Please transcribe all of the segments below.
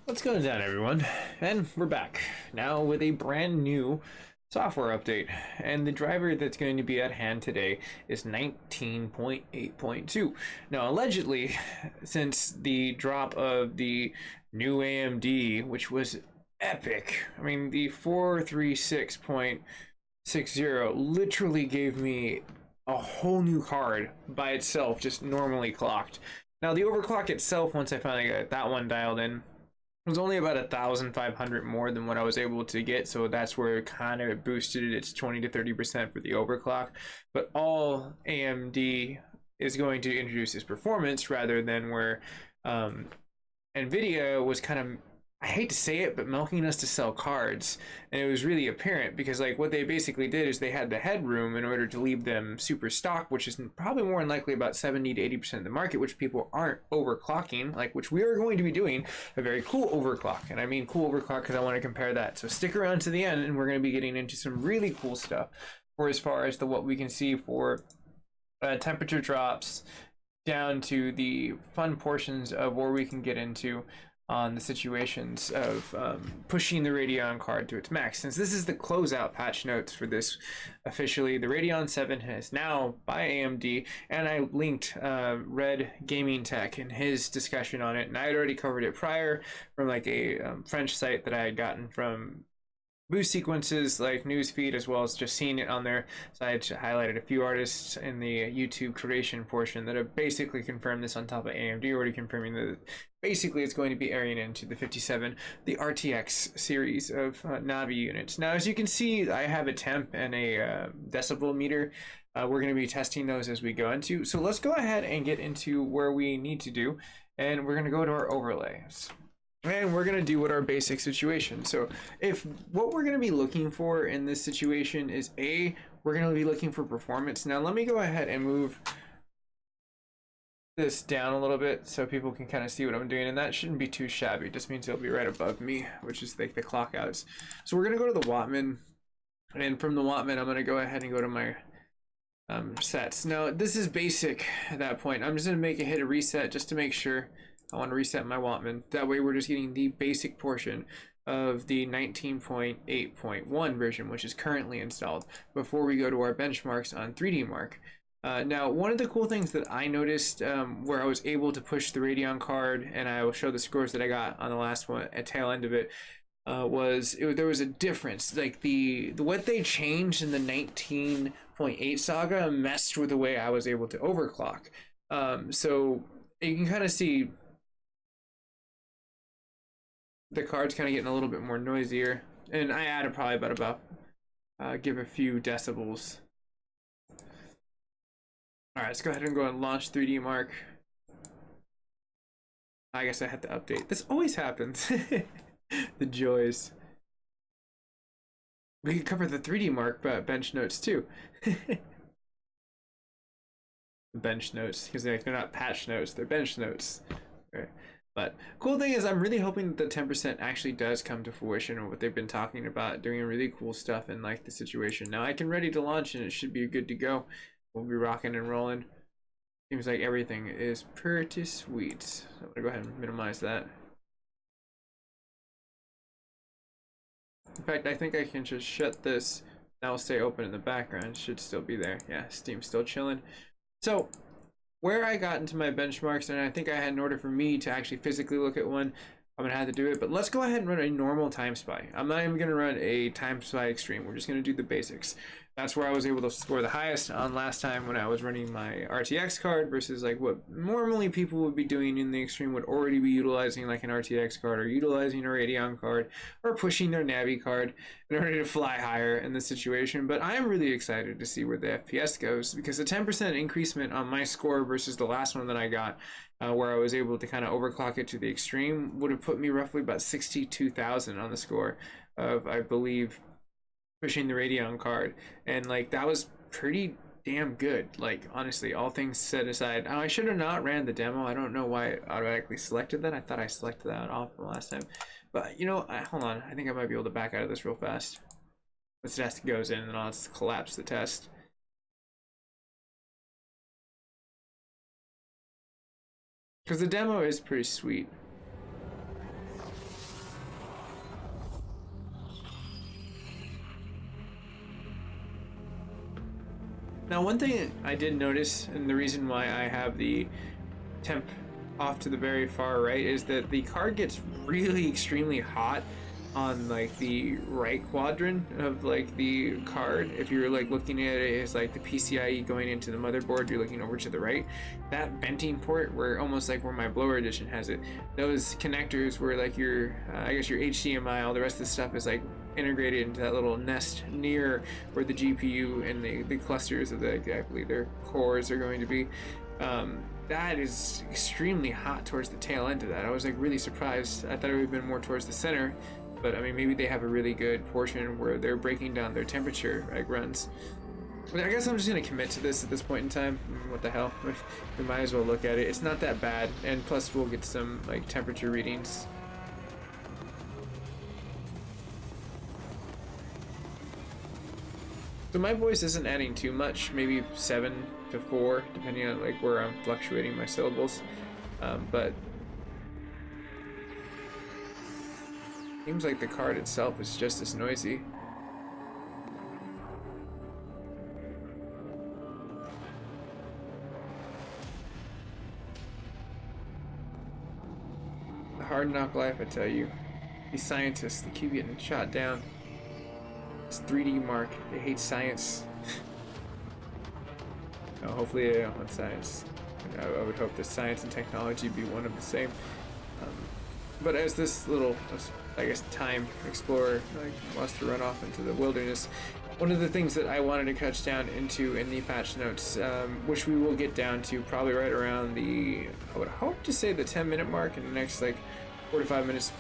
What's going down, everyone? And we're back now with a brand new software update, and the driver that's going to be at hand today is 19.8.2. Now, allegedly, since the drop of the new AMD, which was epic, I mean, the 436.60 literally gave me a whole new card by itself, just normally clocked. Now, the overclock itself, once I finally got that one dialed in, was only about 1,500 more than what I was able to get, so that's where it kind of boosted it. It's 20 to 30% for the overclock, but all AMD is going to introduce is performance rather than where NVIDIA was kind of, I hate to say it, but milking us to sell cards. And it was really apparent because like what they basically did is they had the headroom in order to leave them super stock, which is probably more than likely about 70 to 80% of the market, which people aren't overclocking, like which we are going to be doing a very cool overclock. And I mean cool overclock because I want to compare that. So stick around to the end and we're going to be getting into some really cool stuff for as far as the what we can see for temperature drops down to the fun portions of where we can get into on the situations of pushing the Radeon card to its max. Since this is the closeout patch notes for this officially, the Radeon 7 is now by AMD, and I linked Red Gaming Tech in his discussion on it, and I had already covered it prior from like a French site that I had gotten from boost sequences like newsfeed, as well as just seeing it on there. So I had highlighted a few artists in the YouTube creation portion that have basically confirmed this on top of AMD already confirming that basically it's going to be airing into the 57, the RTX series of Navi units. Now, as you can see, I have a temp and a decibel meter. We're going to be testing those as we go into. So let's go ahead and get into where we need to do, and we're going to go to our overlays. And we're going to do what our basic situation. So if what we're going to be looking for in this situation is we're going to be looking for performance. Now let me go ahead and move this down a little bit so people can kind of see what I'm doing, and that shouldn't be too shabby. It just means it'll be right above me, which is like the clock outs. So we're going to go to the Wattman, and from the Wattman I'm going to go ahead and go to my sets. Now this is basic at that point. I'm just going to hit a reset just to make sure. I want to reset my Wattman. That way we're just getting the basic portion of the 19.8.1 version, which is currently installed, before we go to our benchmarks on 3D Mark. Now, one of the cool things that I noticed where I was able to push the Radeon card, and I will show the scores that I got on the last one at tail end of it, there was a difference. Like what they changed in the 19.8 saga messed with the way I was able to overclock. So you can kind of see the card's kind of getting a little bit more noisier, and I added probably about give a few decibels. All right, let's go ahead and launch 3D Mark. I guess I had to update. This always happens. The joys. We could cover the 3D Mark bench notes too. Bench notes, because they're not patch notes, they're bench notes. Okay. But cool thing is, I'm really hoping that the 10% actually does come to fruition, and what they've been talking about, doing really cool stuff in like the situation. Now I can ready to launch, and it should be good to go. We'll be rocking and rolling. Seems like everything is pretty sweet. So I'm gonna go ahead and minimize that. In fact, I think I can just shut this. That will stay open in the background. It should still be there. Yeah, Steam's still chilling. So where I got into my benchmarks, and I think I had in order for me to actually physically look at one, I'm gonna have to do it, but let's go ahead and run a normal time spy. I'm not even gonna run a time spy extreme. We're just gonna do the basics. That's where I was able to score the highest on last time when I was running my RTX card versus like what normally people would be doing in the extreme would already be utilizing like an RTX card or utilizing a Radeon card or pushing their Navi card in order to fly higher in the situation. But I am really excited to see where the FPS goes, because a 10% increasement on my score versus the last one that I got, where I was able to kind of overclock it to the extreme, would have put me roughly about 62,000 on the score of, I believe, pushing the Radeon card. And like that was pretty damn good, like honestly, all things set aside. I should have not ran the demo. I don't know why it automatically selected that. I thought I selected that off from last time, but you know, hold on, I think I might be able to back out of this real fast. This test goes in and I'll just collapse the test. Because the demo is pretty sweet. Now, one thing I did notice, and the reason why I have the temp off to the very far right, is that the card gets really extremely hot on like the right quadrant of like the card. If you're like looking at it as like the PCIe going into the motherboard, you're looking over to the right. That venting port, where almost like where my blower edition has it, those connectors where like your I guess your HDMI, all the rest of the stuff is like integrated into that little nest near where the GPU and the clusters of the exactly their cores are going to be. That is extremely hot towards the tail end of that. I was like really surprised. I thought it would have been more towards the center, but I mean, maybe they have a really good portion where they're breaking down their temperature like runs. But I guess I'm just gonna commit to this at this point in time. What the hell? We might as well look at it. It's not that bad, and plus we'll get some like temperature readings. So my voice isn't adding too much, maybe 7 to 4, depending on like where I'm fluctuating my syllables. But seems like the card itself is just as noisy. The hard knock life, I tell you. These scientists, they keep getting shot down. It's 3D mark. They hate science. Oh, hopefully they don't want science. I would hope that science and technology be one of the same. But as this little, I guess, time explorer like, wants to run off into the wilderness, one of the things that I wanted to catch down into in the patch notes, which we will get down to probably right around the, I would hope to say the 10-minute mark in the next like 4 to 5 minutes.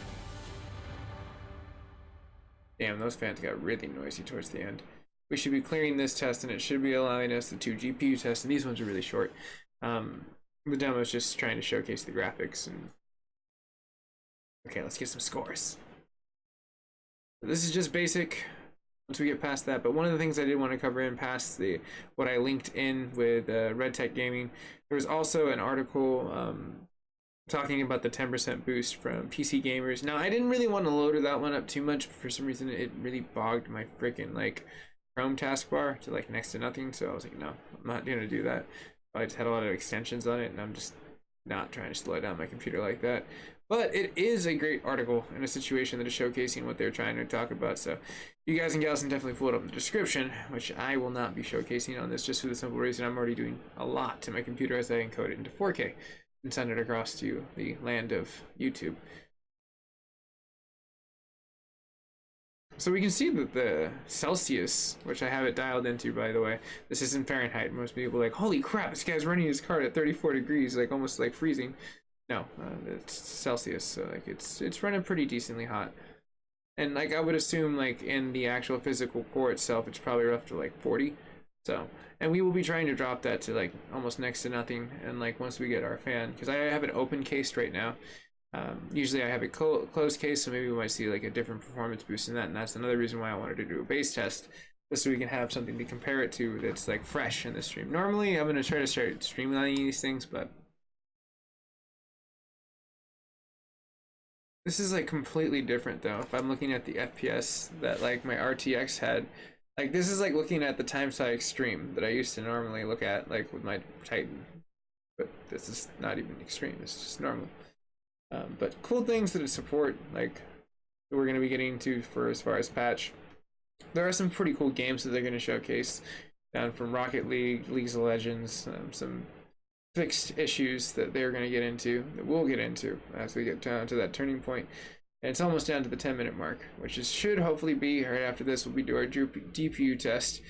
Damn, those fans got really noisy towards the end. We should be clearing this test, and it should be allowing us the 2 GPU tests, and these ones are really short. The demo is just trying to showcase the graphics. And okay, let's get some scores. This is just basic. Once we get past that, but one of the things I did want to cover in past the what I linked in with Red Tech Gaming, there was also an article talking about the 10% boost from PC Gamers. Now, I didn't really want to load that one up too much. For some reason, it really bogged my freaking like Chrome taskbar to like next to nothing. So I was like, no, I'm not gonna do that. I just had a lot of extensions on it, and I'm just not trying to slow down my computer like that. But it is a great article in a situation that is showcasing what they're trying to talk about. So you guys and gals can definitely pull it up in the description, which I will not be showcasing on this just for the simple reason I'm already doing a lot to my computer as I encode it into 4K and send it across to the land of YouTube. So we can see that the Celsius, which I have it dialed into, by the way, this is in Fahrenheit. Most people are like, holy crap, this guy's running his card at 34 degrees, like almost like freezing. No, it's Celsius, so like it's running pretty decently hot. And like I would assume like in the actual physical core itself, it's probably up to like 40. So, and we will be trying to drop that to like almost next to nothing. And like once we get our fan, because I have it open cased right now. Usually I have it closed case, so maybe we might see like a different performance boost in that, and that's another reason why I wanted to do a base test, just so we can have something to compare it to that's like fresh in the stream. Normally I'm going to try to start streamlining these things, but this is like completely different though. If I'm looking at the FPS that like my RTX had, like this is like looking at the TimeSci Extreme that I used to normally look at like with my Titan, but this is not even extreme, it's just normal. But cool things that it support, like we're going to be getting to for as far as patch. There are some pretty cool games that they're going to showcase, down from Rocket League, League of Legends, some fixed issues that they're going to get into, that we'll get into as we get down to that turning point. And it's almost down to the 10-minute mark, which should hopefully be right after this. We'll be doing our GPU test.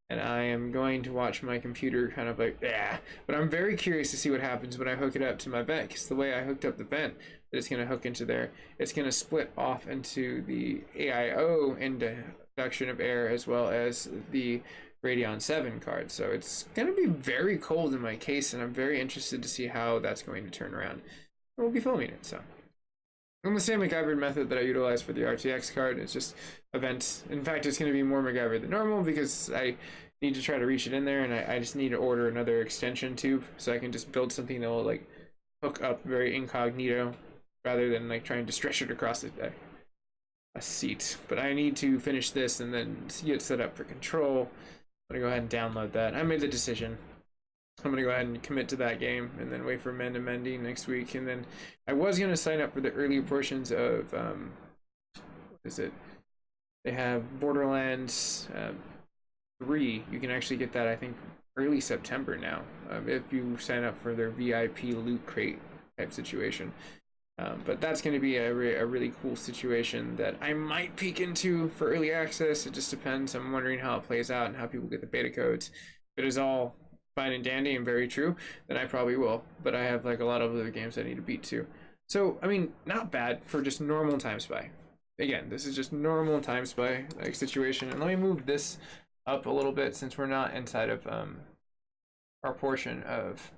And I am going to watch my computer kind of like, yeah. But I'm very curious to see what happens when I hook it up to my vent, because the way I hooked up the vent that it's going to hook into there, it's going to split off into the AIO induction of air as well as the Radeon 7 card. So it's going to be very cold in my case, and I'm very interested to see how that's going to turn around. And we'll be filming it, so. I'm the same MacGyver method that I utilize for the RTX card. It's just events. In fact, it's going to be more MacGyver than normal because I need to try to reach it in there, and I just need to order another extension tube so I can just build something that will like hook up very incognito rather than like trying to stretch it across a seat. But I need to finish this and then get set up for control. I'm gonna go ahead and download that. I made the decision. I'm gonna go ahead and commit to that game and then wait for mending next week. And then I was gonna sign up for the early portions of what is it? They have Borderlands 3. You can actually get that, I think, early September now, if you sign up for their VIP loot crate type situation. But that's going to be a really cool situation that I might peek into for early access. It just depends. I'm wondering how it plays out and how people get the beta codes. If it is all fine and dandy and very true, then I probably will. But I have like a lot of other games I need to beat too. So, I mean, not bad for just normal Time Spy. Again, this is just normal Time Spy like situation. And let me move this up a little bit since we're not inside of our portion of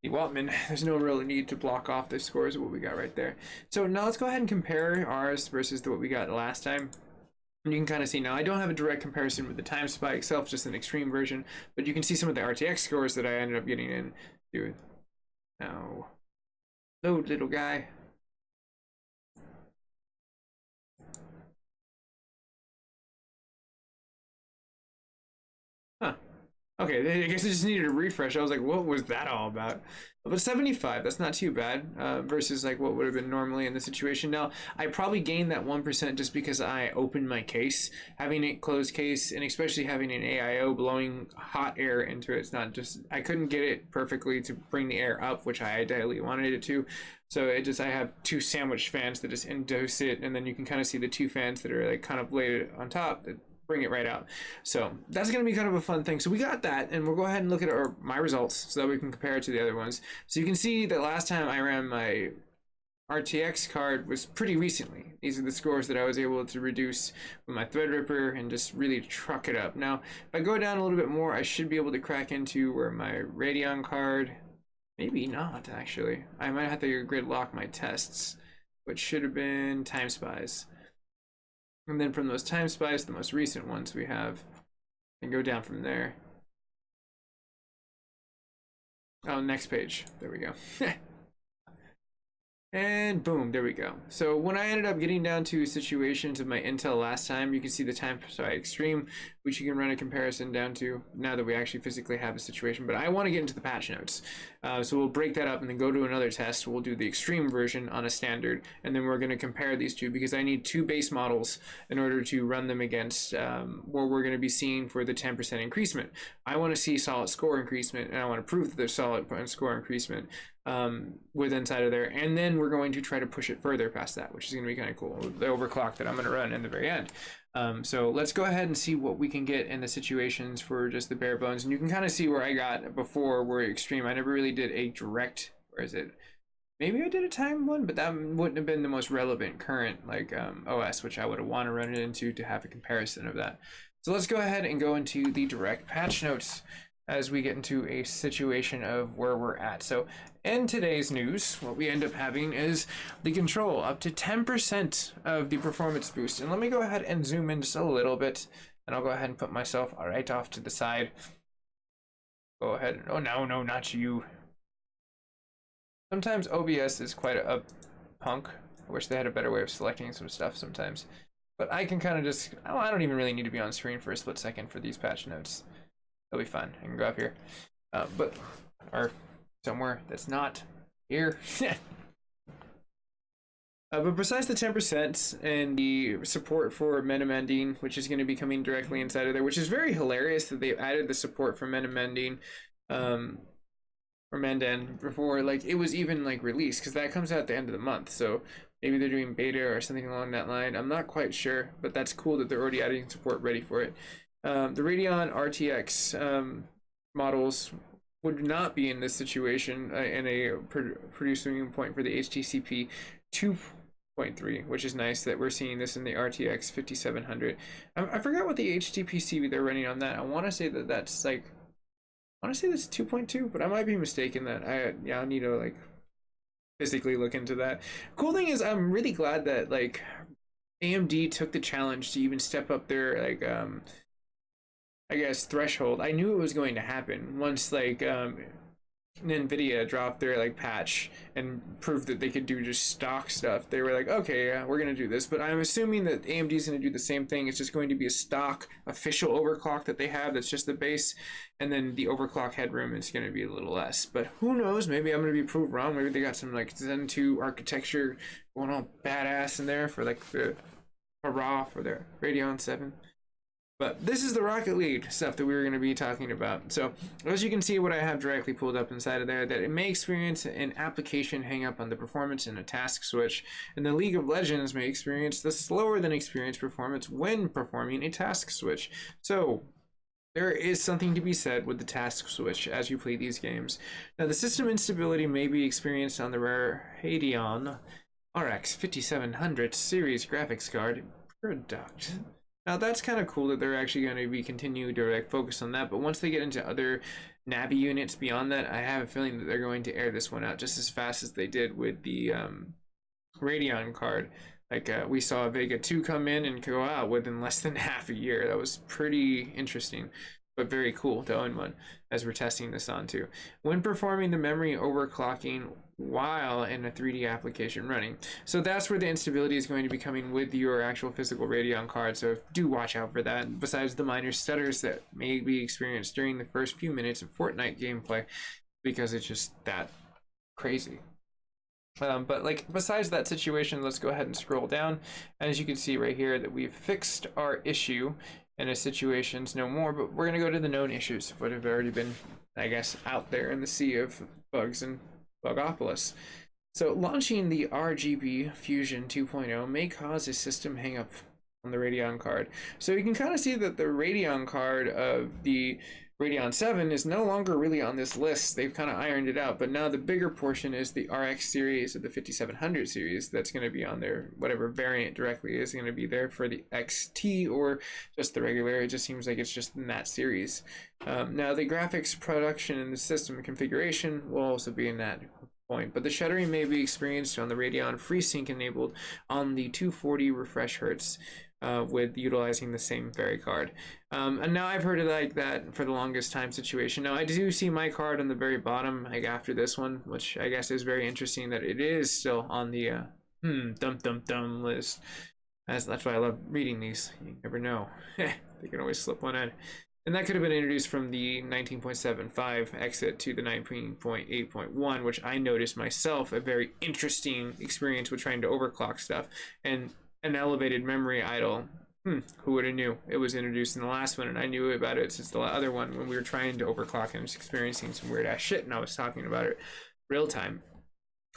the Waltman. There's no real need to block off the scores of what we got right there. So now let's go ahead and compare ours versus what we got last time. And you can kind of see now I don't have a direct comparison with the Time Spy itself, just an extreme version, but you can see some of the RTX scores that I ended up getting in. Dude, now load, little guy. Huh. Okay, I guess I just needed a refresh. I was like, what was that all about? But 75, that's not too bad, versus like what would have been normally in the situation. Now, I probably gained that 1% just because I opened my case. Having it closed case, and especially having an AIO blowing hot air into it, it's not just, I couldn't get it perfectly to bring the air up, which I ideally wanted it to. So it just, I have two sandwich fans that just induce it, and then you can kind of see the two fans that are like kind of laid on top that bring it right out. So that's going to be kind of a fun thing. So we got that, and we'll go ahead and look at my results so that we can compare it to the other ones. So you can see that last time I ran my RTX card was pretty recently. These are the scores that I was able to reduce with my Threadripper and just really truck it up. Now, if I go down a little bit more, I should be able to crack into where my Radeon card, maybe not actually. I might have to grid lock my tests, which should have been Time Spies. And then from those Time Spies, the most recent ones we have, and go down from there. Oh, next page. There we go. And boom, there we go. So when I ended up getting down to situations of my Intel last time, you can see the Time Spy Extreme, which you can run a comparison down to now that we actually physically have a situation. But I want to get into the patch notes. So we'll break that up and then go to another test. We'll do the extreme version on a standard, and then we're going to compare these two because I need two base models in order to run them against where we're going to be seeing for the 10% increasement. I want to see solid score increasement, and I want to prove that there's solid score increasement with inside of there, and then we're going to try to push it further past that, which is going to be kind of cool, the overclock that I'm going to run in the very end. So let's go ahead and see what we can get in the situations for just the bare bones, and you can kind of see where I got before where extreme. I never really did a direct, where is it, maybe I did a time one, but that wouldn't have been the most relevant current like OS, which I would have want to run it into to have a comparison of that. So let's go ahead and go into the direct patch notes as we get into a situation of where we're at. So in today's news, what we end up having is the control up to 10% of the performance boost. And let me go ahead and zoom in just a little bit, and I'll go ahead and put myself right off to the side. Go ahead. Oh, no, not you. Sometimes OBS is quite a punk. I wish they had a better way of selecting some stuff sometimes. But I can kind of just, I don't even really need to be on screen for a split second for these patch notes. It'll be fun. I can go up here, or somewhere that's not here. But besides the 10% and the support for mending, which is going to be coming directly inside of there, which is very hilarious that they've added the support for mending, or Menden before like it was even like released, because that comes out at the end of the month. So maybe they're doing beta or something along that line. I'm not quite sure, but that's cool that they're already adding support ready for it. The Radeon RTX models would not be in this situation in a producing point for the HTCP 2.3, which is nice that we're seeing this in the RTX 5700. I forgot what the HTPC they're running on that. I want to say that that's like, I want to say that's 2.2, but I might be mistaken. That I need to like physically look into that. Cool thing is I'm really glad that like AMD took the challenge to even step up their like I guess threshold. I knew it was going to happen once like NVIDIA dropped their like patch and proved that they could do just stock stuff, they were like, okay, yeah, we're gonna do this. But I'm assuming that AMD is gonna do the same thing. It's just going to be a stock official overclock that they have. That's just the base, and then the overclock headroom is gonna be a little less. But who knows? Maybe I'm gonna be proved wrong. Maybe they got some like Zen 2 architecture going all badass in there for like the hurrah for their Radeon 7. But this is the Rocket League stuff that we were going to be talking about. So as you can see, what I have directly pulled up inside of there, that it may experience an application hang up on the performance in a task switch, and the League of Legends may experience the slower than experienced performance when performing a task switch. So there is something to be said with the task switch as you play these games. Now, the system instability may be experienced on the Radeon RX 5700 series graphics card product. Now that's kind of cool that they're actually going to be continuing to like focus on that, but once they get into other Navi units beyond that, I have a feeling that they're going to air this one out just as fast as they did with the Radeon card. Like we saw Vega 2 come in and go out within less than half a year. That was pretty interesting, but very cool to own one as we're testing this on too. When performing the memory overclocking while in a 3D application running. So that's where the instability is going to be coming with your actual physical Radeon card, so do watch out for that, besides the minor stutters that may be experienced during the first few minutes of Fortnite gameplay, because it's just that crazy. But like besides that situation, let's go ahead and scroll down. And as you can see right here that we've fixed our issue and a situation's no more, but we're gonna go to the known issues of what have already been, I guess, out there in the sea of bugs and Bugopolis. So launching the RGB Fusion 2.0 may cause a system hangup on the Radeon card. So you can kind of see that the Radeon card of the Radeon 7 is no longer really on this list. They've kind of ironed it out, but now the bigger portion is the RX series of the 5700 series that's going to be on there. Whatever variant directly is going to be there for the XT or just the regular. It just seems like it's just in that series. Now the graphics production and the system configuration will also be in that point, but the shuttering may be experienced on the Radeon FreeSync enabled on the 240 refresh hertz. With utilizing the same very card. And now I've heard it like that for the longest time situation. Now I do see my card on the very bottom, like after this one, which I guess is very interesting that it is still on the dum list. That's why I love reading these. You never know. They can always slip one in. And that could have been introduced from the 19.75 exit to the 19.8.1, which I noticed myself a very interesting experience with trying to overclock stuff. And an elevated memory idle. Who would have knew? It was introduced in the last one, and I knew about it since the other one when we were trying to overclock and was experiencing some weird ass shit, and I was talking about it real time.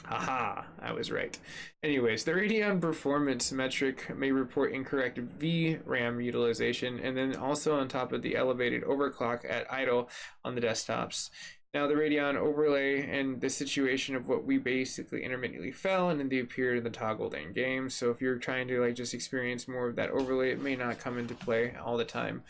Haha, I was right. Anyways, the Radeon performance metric may report incorrect VRAM utilization, and then also on top of the elevated overclock at idle on the desktops. Now the Radeon overlay and the situation of what we basically intermittently fell and then they appeared in the toggled end game. So if you're trying to like just experience more of that overlay, it may not come into play all the time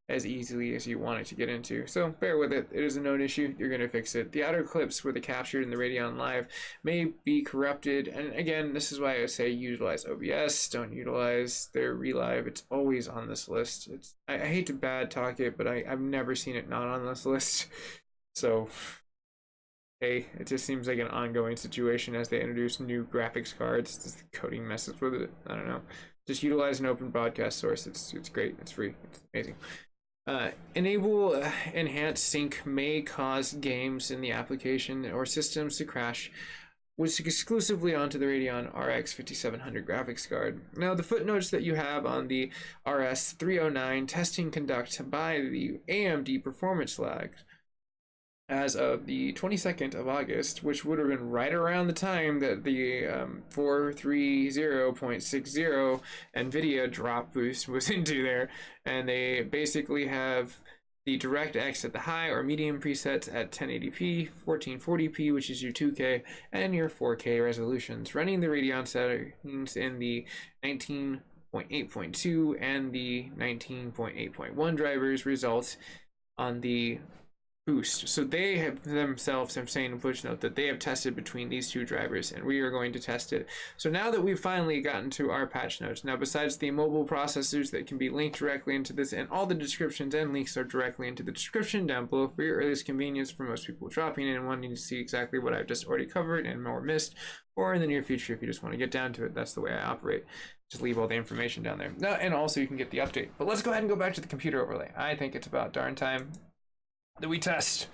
as easily as you want it to get into. So bear with it. It is a known issue. You're going to fix it. The outer clips where the captured in the Radeon Live may be corrupted. And again, this is why I say utilize OBS. Don't utilize their relive. It's always on this list. I hate to bad talk it, but I've never seen it not on this list. So, hey, it just seems like an ongoing situation as they introduce new graphics cards. Just the coding messes with it. I don't know. Just utilize an open broadcast source. It's great. It's free. It's amazing. Enable enhanced sync may cause games in the application or systems to crash, which exclusively onto the Radeon RX 5700 graphics card. Now, the footnotes that you have on the RS 309 testing conduct by the AMD Performance Lag as of the 22nd of August, which would have been right around the time that the 430.60 NVIDIA drop boost was into there. And they basically have the DirectX at the high or medium presets at 1080p, 1440p, which is your 2K, and your 4K resolutions. Running the Radeon settings in the 19.8.2 and the 19.8.1 drivers results on the boost. So they have themselves have saying in push note that they have tested between these two drivers, and we are going to test it. So now that we've finally gotten to our patch notes, now besides the mobile processors that can be linked directly into this, and all the descriptions and links are directly into the description down below for your earliest convenience for most people dropping in and wanting to see exactly what I've just already covered and more missed, or in the near future if you just want to get down to it. That's the way I operate. Just leave all the information down there. No, and also you can get the update. But let's go ahead and go back to the computer overlay. I think it's about darn time that we test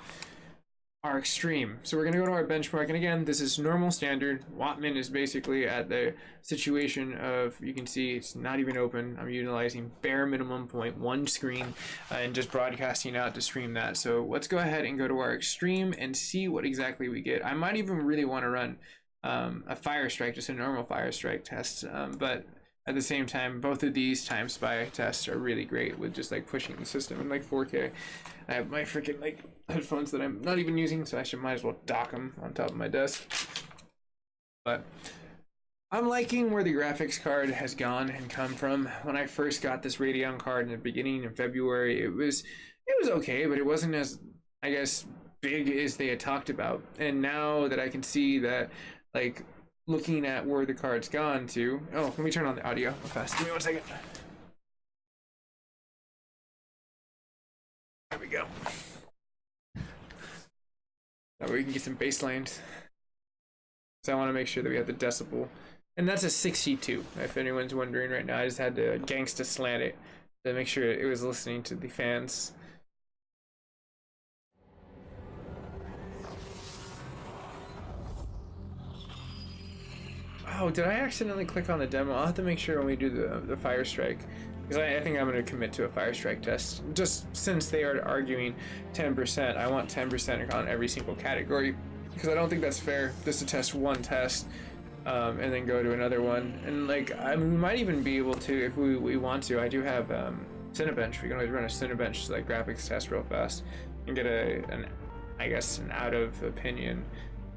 our extreme. So we're going to go to our benchmark, and again, this is normal standard. Wattman is basically at the situation of, you can see it's not even open. I'm utilizing bare minimum 0.1 screen and just broadcasting out to stream that. So let's go ahead and go to our extreme and see what exactly we get. I might even really want to run a fire strike, just a normal fire strike test, but at the same time, both of these time spy tests are really great with just like pushing the system in like 4K. I have my freaking like headphones that I'm not even using, so might as well dock them on top of my desk. But I'm liking where the graphics card has gone and come from. When I first got this Radeon card in the beginning of February, it was okay, but it wasn't as, I guess, big as they had talked about. And now that I can see that, like, looking at where the card's gone to, oh, let me turn on the audio real fast. Give me 1 second. There we go. That way we can get some bass lines. So I want to make sure that we have the decibel. And that's a 62, if anyone's wondering right now. I just had to gangsta slant it to make sure it was listening to the fans. Oh, did I accidentally click on the demo? I'll have to make sure when we do the fire strike, because I think I'm going to commit to a fire strike test. Just since they are arguing 10%, I want 10% on every single category, because I don't think that's fair just to test one test and then go to another one. And like, we might even be able to, if we want to. I do have Cinebench. We can always run a Cinebench like graphics test real fast and get I guess an out of opinion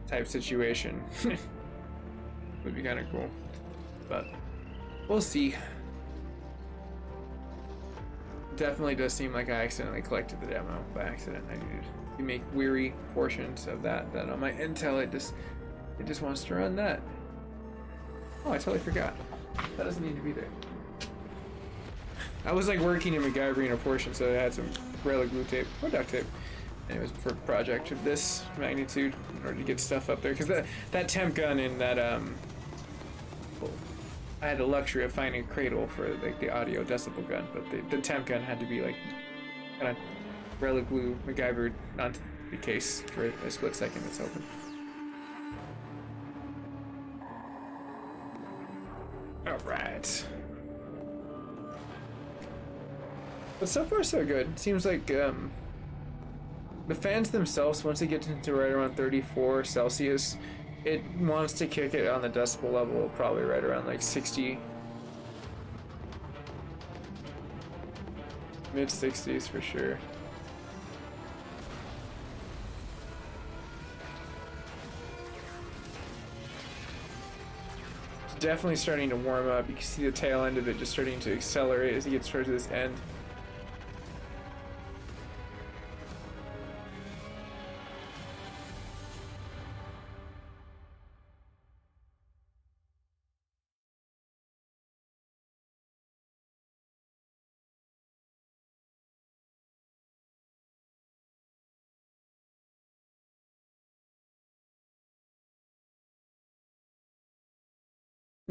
type situation. Would be kind of cool, but we'll see. Definitely does seem like I accidentally collected the demo by accident. I needed to make weary portions of that on my Intel it just wants to run that. Oh, I totally forgot. That doesn't need to be there. I was like working in MacGyvering a portion, so I had some Gorilla Glue tape or duct tape. And it was for a project of this magnitude in order to get stuff up there, because that temp gun in that I had the luxury of finding a cradle for like the audio decibel gun, but the temp gun had to be like kind of Gorilla Glue MacGyvered onto the case for a split second. It's open. All right. But so far so good. It seems like the fans themselves, once they get into right around 34 Celsius, it wants to kick it on the decibel level, probably right around like 60. Mid 60s for sure. It's definitely starting to warm up. You can see the tail end of it just starting to accelerate as it gets towards this end.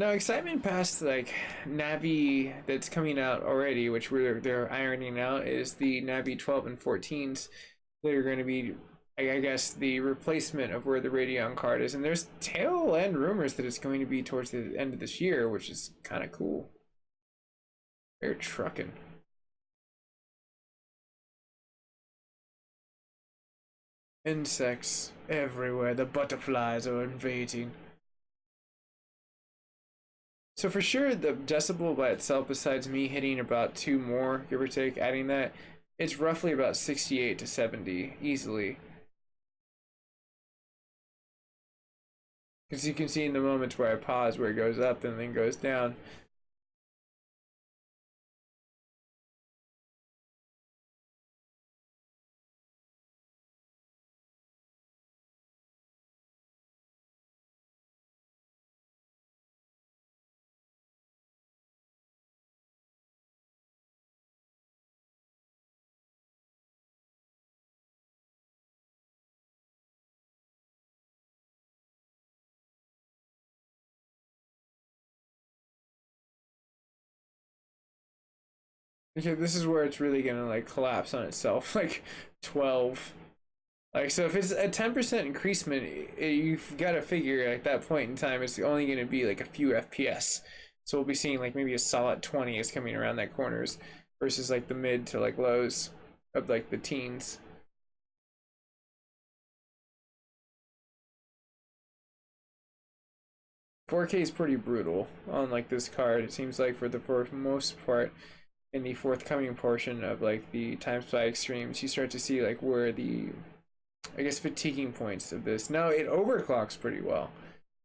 Now, excitement past like Navi that's coming out already, which they're ironing out, is the Navi 12 and 14s that are going to be, I guess, the replacement of where the Radeon card is. And there's tail end rumors that it's going to be towards the end of this year, which is kind of cool. They're trucking. Insects everywhere. The butterflies are invading. So for sure, the decibel by itself, besides me hitting about 2 more, give or take, adding that, it's roughly about 68 to 70, easily. Because you can see in the moments where I pause, where it goes up and then goes down. Okay, this is where it's really gonna like collapse on itself. Like 12. Like, so if it's a 10% increasement, you've got to figure at that point in time it's only going to be like a few FPS. So we'll be seeing like maybe a solid 20 is coming around that corners versus like the mid to like lows of like the teens. $4K is pretty brutal on like this card. It seems like for the most part in the forthcoming portion of like the Times by Extremes, you start to see like where the, I guess, fatiguing points of this. Now it overclocks pretty well.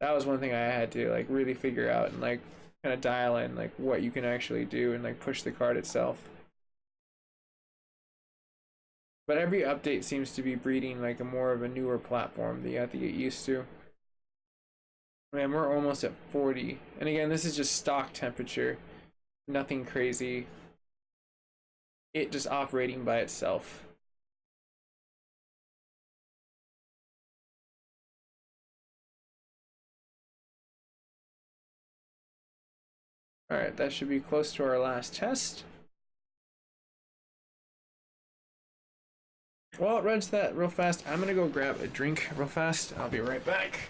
That was one thing I had to like really figure out and like kind of dial in like what you can actually do and like push the card itself. But every update seems to be breeding like a more of a newer platform that you have to get used to. Man, we're almost at 40. And again, this is just stock temperature. Nothing crazy. It just operating by itself. Alright, that should be close to our last test. While it runs that real fast, I'm gonna go grab a drink real fast. I'll be right back.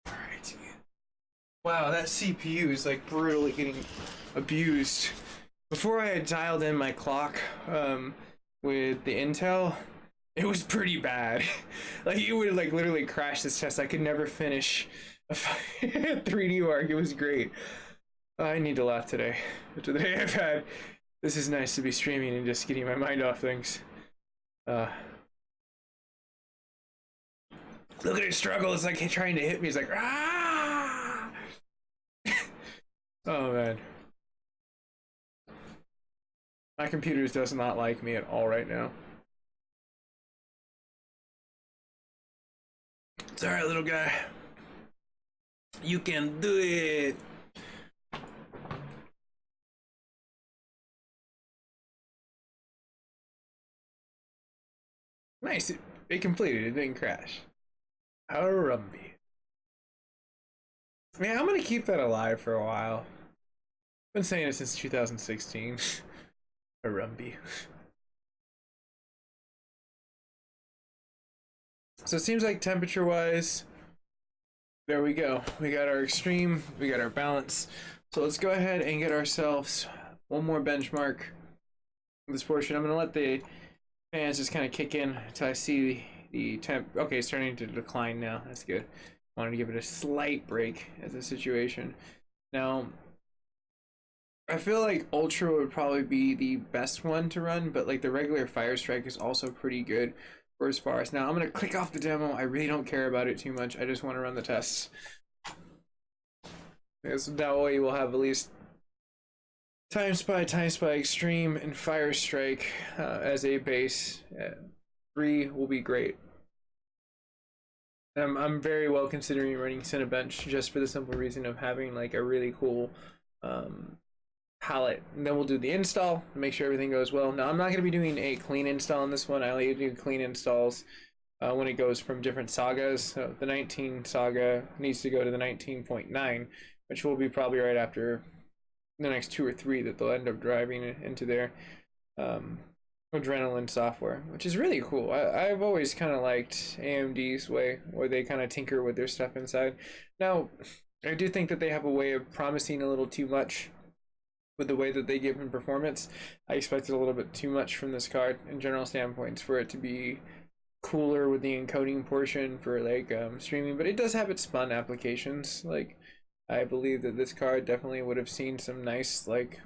Alright. Wow, that CPU is like brutally getting abused. Before I had dialed in my clock with the Intel, it was pretty bad. Like it would like literally crash this test. I could never finish a 3D arc. It was great. I need to laugh today. After the day I've had, this is nice to be streaming and just getting my mind off things. Look at his struggle. It's like trying to hit me. He's like, ah! Oh man. My computer does not like me at all right now. It's alright, little guy. You can do it. Nice. It completed. It didn't crash. Harambe. Man, I'm gonna keep that alive for a while. Been saying it since 2016. Harambe. So it seems like temperature-wise, there we go. We got our extreme, we got our balance. So let's go ahead and get ourselves one more benchmark for this portion. I'm gonna let the fans just kind of kick in until I see the temp. Okay, it's starting to decline now. That's good. Wanted to give it a slight break as a situation. Now, I feel like Ultra would probably be the best one to run, but like the regular Fire Strike is also pretty good for as far as. Now I'm gonna click off the demo. I really don't care about it too much. I just want to run the tests. Because that way we'll have at least Time Spy Extreme, and Fire Strike as a base. 3 will be great. I'm very well considering running Cinebench just for the simple reason of having like a really cool palette. And then we'll do the install, make sure everything goes well. Now I'm not going to be doing a clean install on this one. I only do clean installs when it goes from different sagas. So the 19 saga needs to go to the 19.9, which will be probably right after the next 2 or 3 that they'll end up driving into there. Adrenalin software, which is really cool. I've always kind of liked AMD's way, where they kind of tinker with their stuff inside. Now, I do think that they have a way of promising a little too much with the way that they give in performance. I expected a little bit too much from this card in general standpoints for it to be cooler with the encoding portion for like streaming, but it does have its fun applications. Like, I believe that this card definitely would have seen some nice like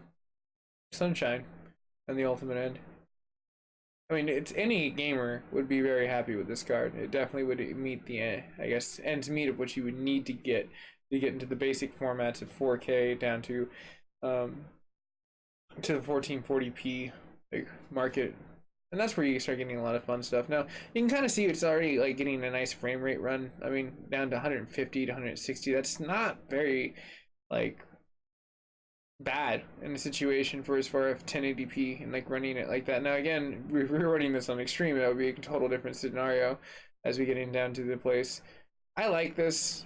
sunshine on the ultimate end. I mean, it's any gamer would be very happy with this card. It definitely would meet the, I guess, ends meet of what you would need to get into the basic formats of 4K down to the 1440p like market, and that's where you start getting a lot of fun stuff. Now you can kind of see it's already like getting a nice frame rate run. I mean, down to 150 to 160. That's not very like bad in a situation for as far as 1080p and like running it like that. Now again, if we're running this on extreme, that would be a total different scenario as we getting down to the place. I like this.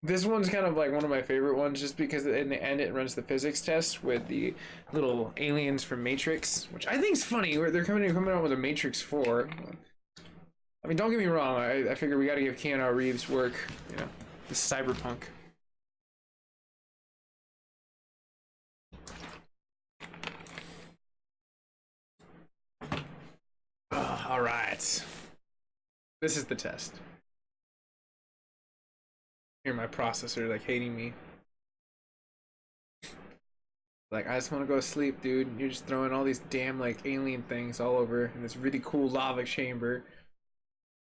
This one's kind of like one of my favorite ones just because in the end it runs the physics test with the little aliens from Matrix, which I think is funny. Where they're coming out with a Matrix 4. I mean, don't get me wrong. I figure we got to give Keanu Reeves work. You know, this cyberpunk. All right. This is the test. Hear my processor like hating me. Like, I just want to go to sleep, dude. You're just throwing all these damn like alien things all over in this really cool lava chamber.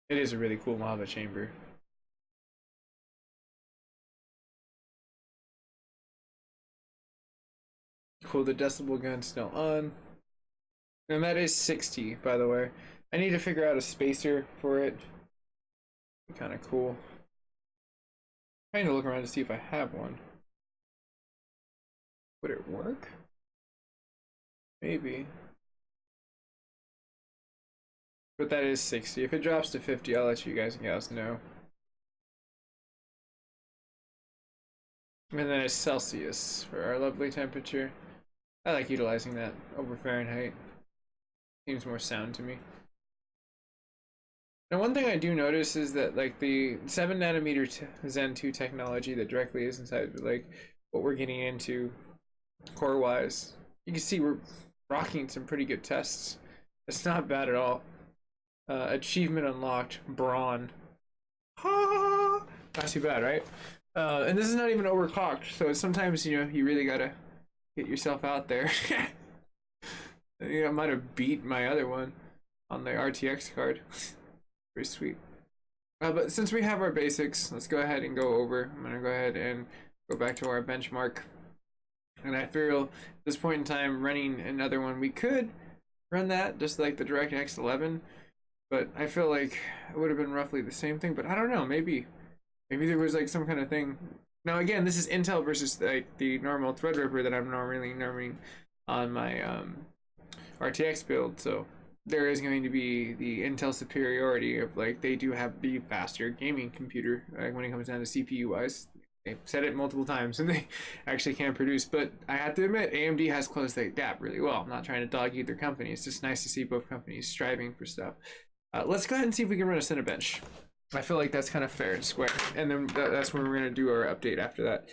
It is a really cool lava chamber. Cool, the decibel gun's still on. And that is 60, by the way. I need to figure out a spacer for it. Kind of cool. Trying to look around to see if I have one. Would it work? Maybe. But that is 60. If it drops to 50, I'll let you guys and gals know. And then it's Celsius for our lovely temperature. I like utilizing that over Fahrenheit. Seems more sound to me. Now, one thing I do notice is that like the 7 nanometer Zen 2 technology that directly is inside like what we're getting into core wise, you can see we're rocking some pretty good tests. It's not bad at all. Achievement unlocked, brawn. Ha! Not too bad, right? And this is not even overclocked, so sometimes you know you really gotta get yourself out there. I think I might have beat my other one on the RTX card. Very sweet. But since we have our basics, let's go ahead and go over. I'm gonna go ahead and go back to our benchmark. And I feel at this point in time, running another one, we could run that just like the DirectX 11, but I feel like it would have been roughly the same thing. But I don't know, maybe there was like some kind of thing. Now again, this is Intel versus like the normal Threadripper that I'm normally on my RTX build, so there is going to be the Intel superiority of like they do have the faster gaming computer when it comes down to CPU wise. They've said it multiple times and they actually can produce, but I have to admit AMD has closed that gap really well. I'm not trying to dog either company. It's just nice to see both companies striving for stuff. Let's go ahead and see if we can run a Cinebench. I feel like that's kind of fair and square, and then that's when we're going to do our update after that.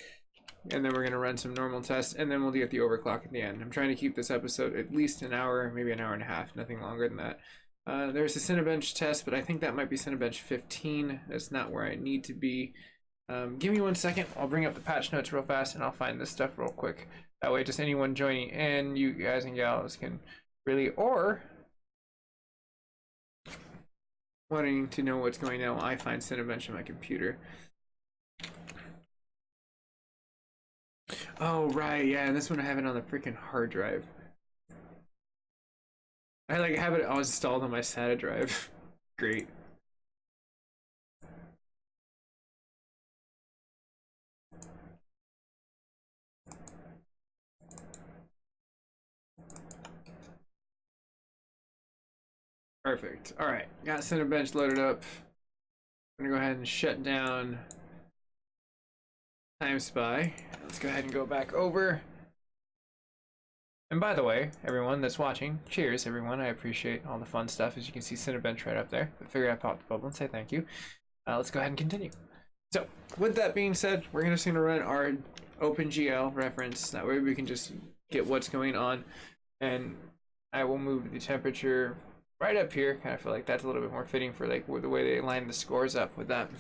And then we're going to run some normal tests, and then we'll get the overclock at the end. I'm trying to keep this episode at least an hour, maybe an hour and a half, nothing longer than that. There's a Cinebench test, but I think that might be Cinebench 15. That's not where I need to be. Give me 1 second. I'll bring up the patch notes real fast, and I'll find this stuff real quick. That way, just anyone joining in, you guys and gals can really, or wanting to know what's going on while I find Cinebench on my computer. Oh, right, yeah, and this one I have it on the freaking hard drive. I like have it all installed on my SATA drive. Great. Perfect. All right, got Cinebench loaded up. I'm gonna go ahead and shut down Time Spy. Let's go ahead and go back over. And by the way, everyone that's watching, cheers, everyone. I appreciate all the fun stuff. As you can see, Cinebench right up there. But figure I popped the bubble and say thank you. Let's go ahead and continue. So, with that being said, we're just going to run our OpenGL reference. That way we can just get what's going on. And I will move the temperature right up here. Kind of feel like that's a little bit more fitting for like the way they line the scores up with that.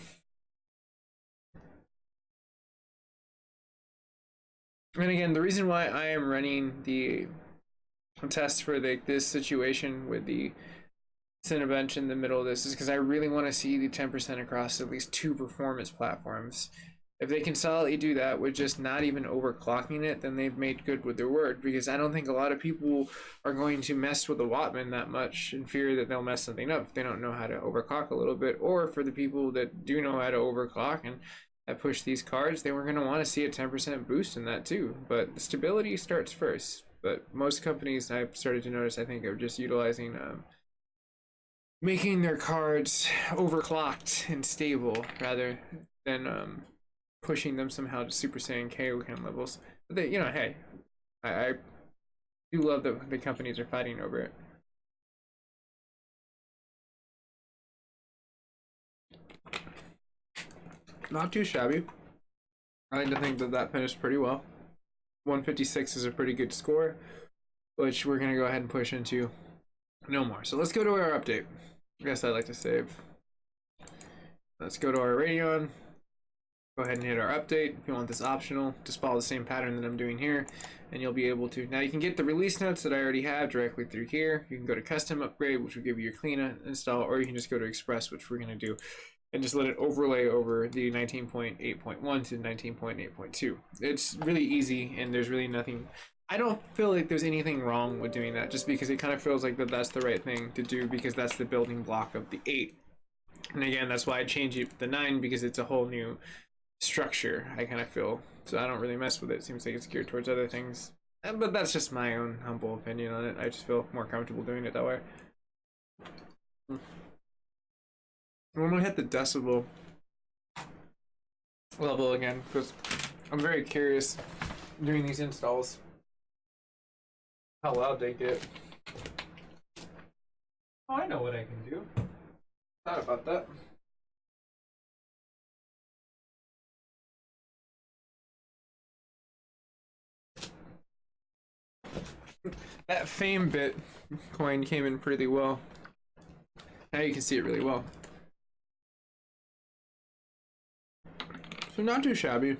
And again, the reason why I am running the test for this situation with the Cinebench in the middle of this is because I really want to see the 10% across at least 2 performance platforms. If they can solidly do that with just not even overclocking it, then they've made good with their word, because I don't think a lot of people are going to mess with the Wattman that much in fear that they'll mess something up if they don't know how to overclock a little bit. Or for the people that do know how to overclock and that push these cards, they were going to want to see a 10% boost in that too. But the stability starts first. But most companies, I've started to notice, I think, are just utilizing making their cards overclocked and stable rather than pushing them somehow to Super Saiyan Kaioken levels. But they, hey, I do love that the companies are fighting over it. Not too shabby. I like to think that finished pretty well. 156 is a pretty good score, which we're gonna go ahead and push into no more. So let's go to our update. I guess I'd like to save. Let's go to our Radeon. Go ahead and hit our update. If you want this optional, just follow the same pattern that I'm doing here, and you'll be able to. Now you can get the release notes that I already have directly through here. You can go to custom upgrade, which will give you your clean install, or you can just go to express, which we're gonna do, and just let it overlay over the 19.8.1 to 19.8.2. It's really easy, and there's really nothing. I don't feel like there's anything wrong with doing that, just because it kind of feels like that's the right thing to do, because that's the building block of the 8. And again, that's why I changed it to the 9, because it's a whole new structure, I kind of feel. So I don't really mess with it. It seems like it's geared towards other things. But that's just my own humble opinion on it. I just feel more comfortable doing it that way. I'm gonna hit the decibel level again, because I'm very curious doing these installs how loud they get. Oh, I know what I can do. Thought about that. That fame bit coin came in pretty well. Now you can see it really well. So not too shabby.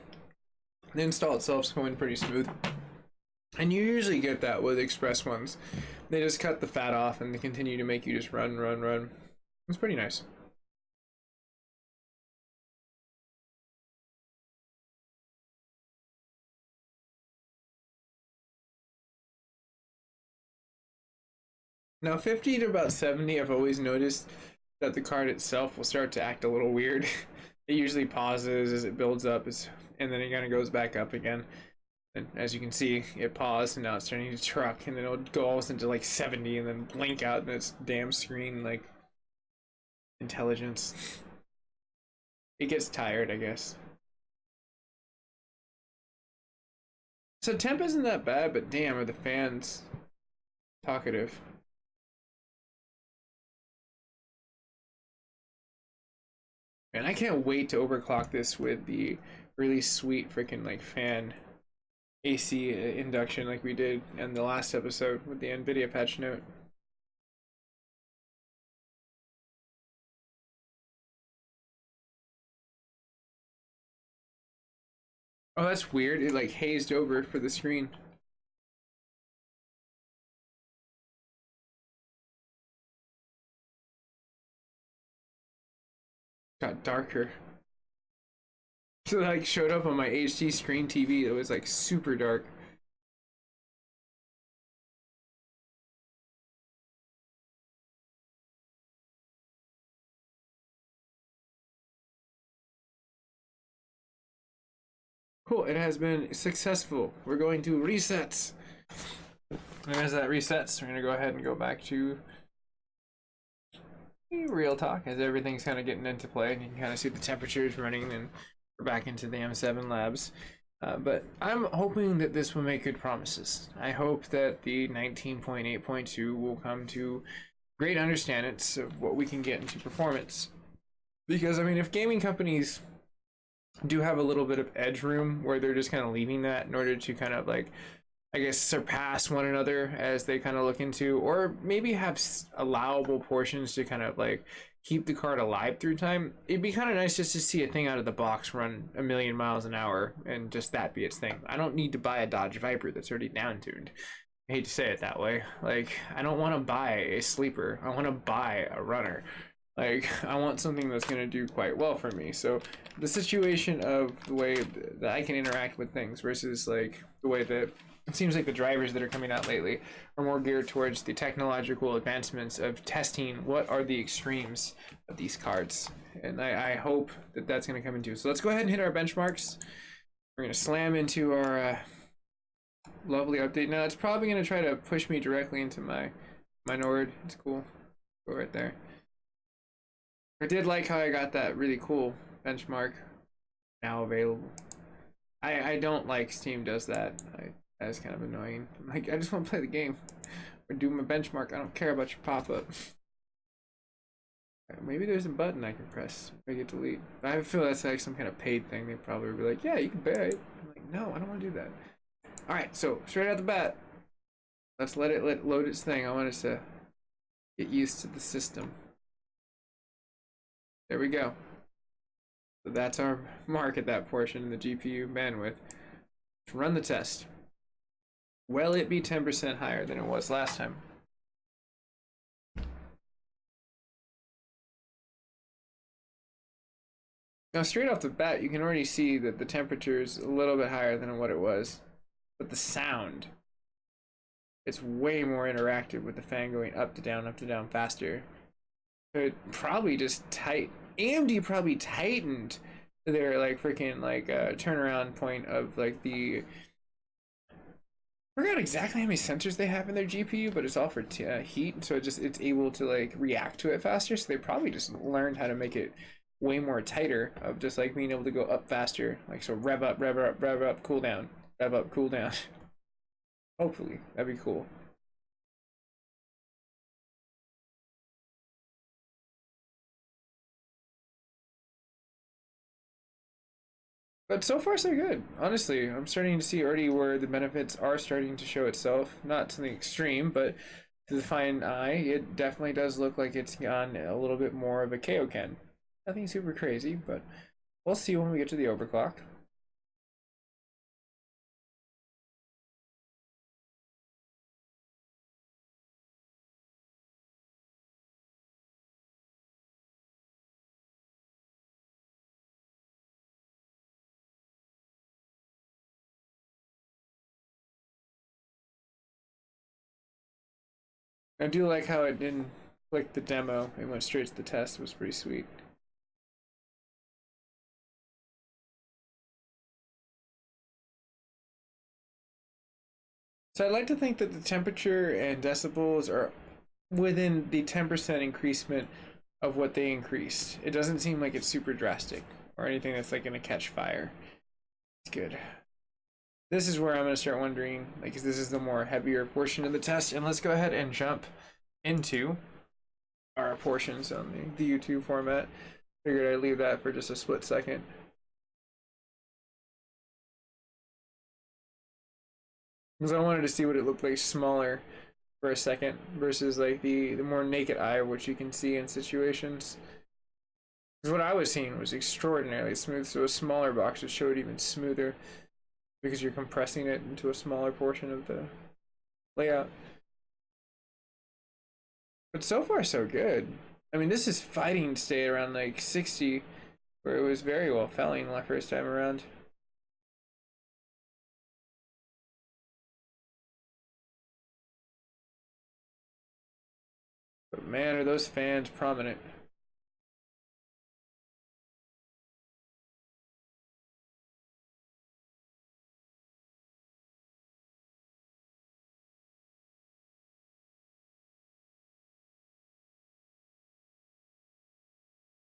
The install itself's going pretty smooth. And you usually get that with express ones. They just cut the fat off and they continue to make you just run. It's pretty nice. Now 50 to about 70, I've always noticed that the card itself will start to act a little weird. It usually pauses as it builds up, and then it kind of goes back up again. And as you can see, it paused, and now it's turning to truck, and then it'll go all into like 70 and then blink out in its damn screen like intelligence. It gets tired, I guess. So temp isn't that bad, but damn, are the fans talkative. And I can't wait to overclock this with the really sweet freaking like fan AC induction like we did in the last episode with the NVIDIA patch note. Oh, that's weird. It like hazed over for the screen. Got darker. So it like showed up on my HD screen TV. It was like super dark. Cool, it has been successful. We're going to reset. And as that resets, we're gonna go ahead and go back to real talk as everything's kind of getting into play, and you can kind of see the temperatures running, and we're back into the M7 labs. But I'm hoping that this will make good promises. I hope that the 19.8.2 will come to great understandings of what we can get into performance. Because, I mean, if gaming companies do have a little bit of edge room where they're just kind of leaving that in order to kind of like, I guess, surpass one another as they kind of look into, or maybe have allowable portions to kind of like keep the card alive through time. It'd be kind of nice just to see a thing out of the box run a million miles an hour and just that be its thing. I don't need to buy a Dodge Viper that's already down tuned. I hate to say it that way. Like, I don't want to buy a sleeper. I want to buy a runner. Like, I want something that's going to do quite well for me. So the situation of the way that I can interact with things versus like the way that it seems like the drivers that are coming out lately are more geared towards the technological advancements of testing what are the extremes of these cards. And I hope that that's going to come into. So let's go ahead and hit our benchmarks. We're going to slam into our lovely update. Now it's probably going to try to push me directly into my Nord. It's cool. Go right there. I did like how I got that really cool benchmark now available. I don't like Steam does that. That's kind of annoying. I'm like, I just want to play the game or do my benchmark. I don't care about your pop-up. Maybe there's a button I can press. Make it delete. I feel that's like some kind of paid thing. They probably would be like, yeah, you can pay it. I'm like, no, I don't want to do that. All right, so straight out the bat, let's let it load its thing. I want us to get used to the system. There we go. So that's our mark at that portion in the GPU bandwidth. Let's run the test. Will it be 10% higher than it was last time? Now, straight off the bat, you can already see that the temperature is a little bit higher than what it was. But the sound, it's way more interactive with the fan going up to down faster. It probably just AMD probably tightened their like freaking like turnaround point of like the. I forgot exactly how many sensors they have in their GPU, but it's all for heat, so it's able to like react to it faster. So they probably just learned how to make it way more tighter of just like being able to go up faster, like so rev up, cool down, rev up, cool down. Hopefully, that'd be cool. But so far so good. Honestly, I'm starting to see already where the benefits are starting to show itself. Not to the extreme, but to the fine eye, it definitely does look like it's gone a little bit more of a Kaioken. Nothing super crazy, but we'll see when we get to the overclock. I do like how it didn't click the demo. It went straight to the test. It was pretty sweet. So I'd like to think that the temperature and decibels are within the 10% increasement of what they increased. It doesn't seem like it's super drastic or anything that's like going to catch fire. It's good. This is where I'm going to start wondering, like, this is the more heavier portion of the test. And let's go ahead and jump into our portions on the YouTube format. Figured I'd leave that for just a split second. Because I wanted to see what it looked like smaller for a second versus like the more naked eye, which you can see in situations. Because what I was seeing was extraordinarily smooth, so a smaller box would show it even smoother because you're compressing it into a smaller portion of the layout. But so far so good. I mean, this is fighting state around like 60, where it was very well felling the first time around. But man, are those fans prominent.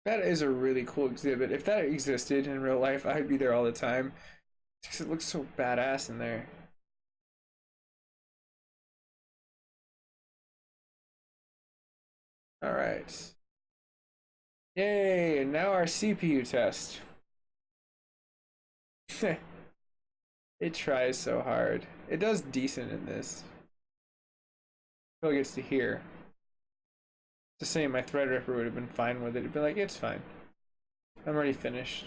That is a really cool exhibit. If that existed in real life, I'd be there all the time. Because it looks so badass in there. All right. Yay, and now our CPU test. It tries so hard. It does decent in this. Until it gets to here. To say my Threadripper would have been fine with it. It'd be like, it's fine. I'm already finished.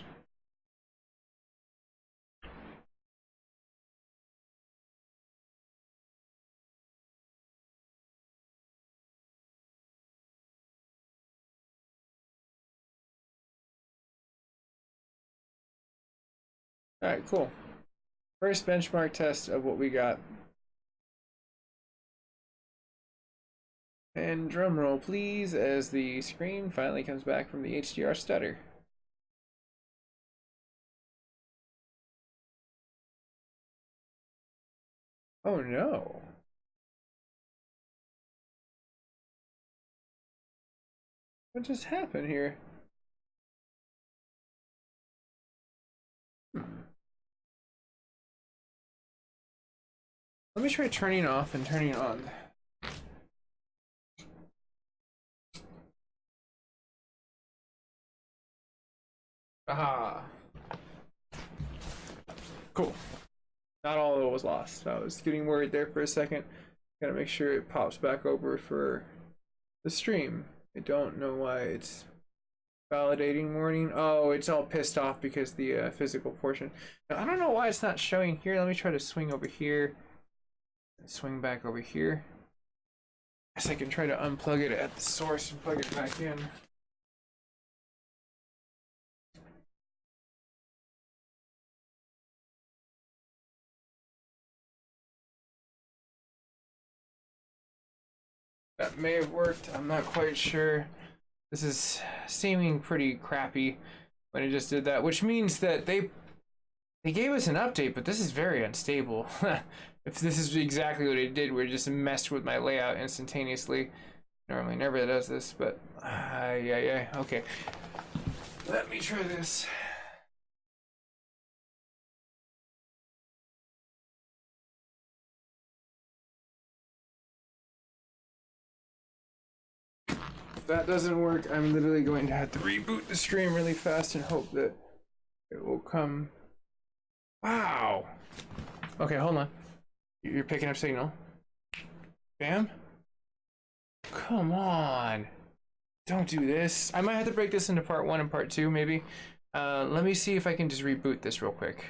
Alright, cool. First benchmark test of what we got. And drum roll, please, as the screen finally comes back from the HDR stutter. Oh no. What just happened here? Let me try turning off and turning on. Aha. Cool. Not all of it was lost. I was getting worried there for a second. Gotta make sure it pops back over for the stream. I don't know why it's validating warning. Oh, it's all pissed off because the physical portion. Now, I don't know why it's not showing here. Let me try to swing over here. Swing back over here. Guess I can try to unplug it at the source and plug it back in. That may have worked. I'm not quite sure. This is seeming pretty crappy when it just did that, which means that they gave us an update, but this is very unstable. If this is exactly what it did, where it just messed with my layout instantaneously. Normally never does this, but yeah, okay. Let me try this. If that doesn't work, I'm literally going to have to reboot the stream really fast and hope that it will come. Wow. Okay, hold on. You're picking up signal. Bam. Come on. Don't do this. I might have to break this into part 1 and part 2, maybe. Let me see if I can just reboot this real quick.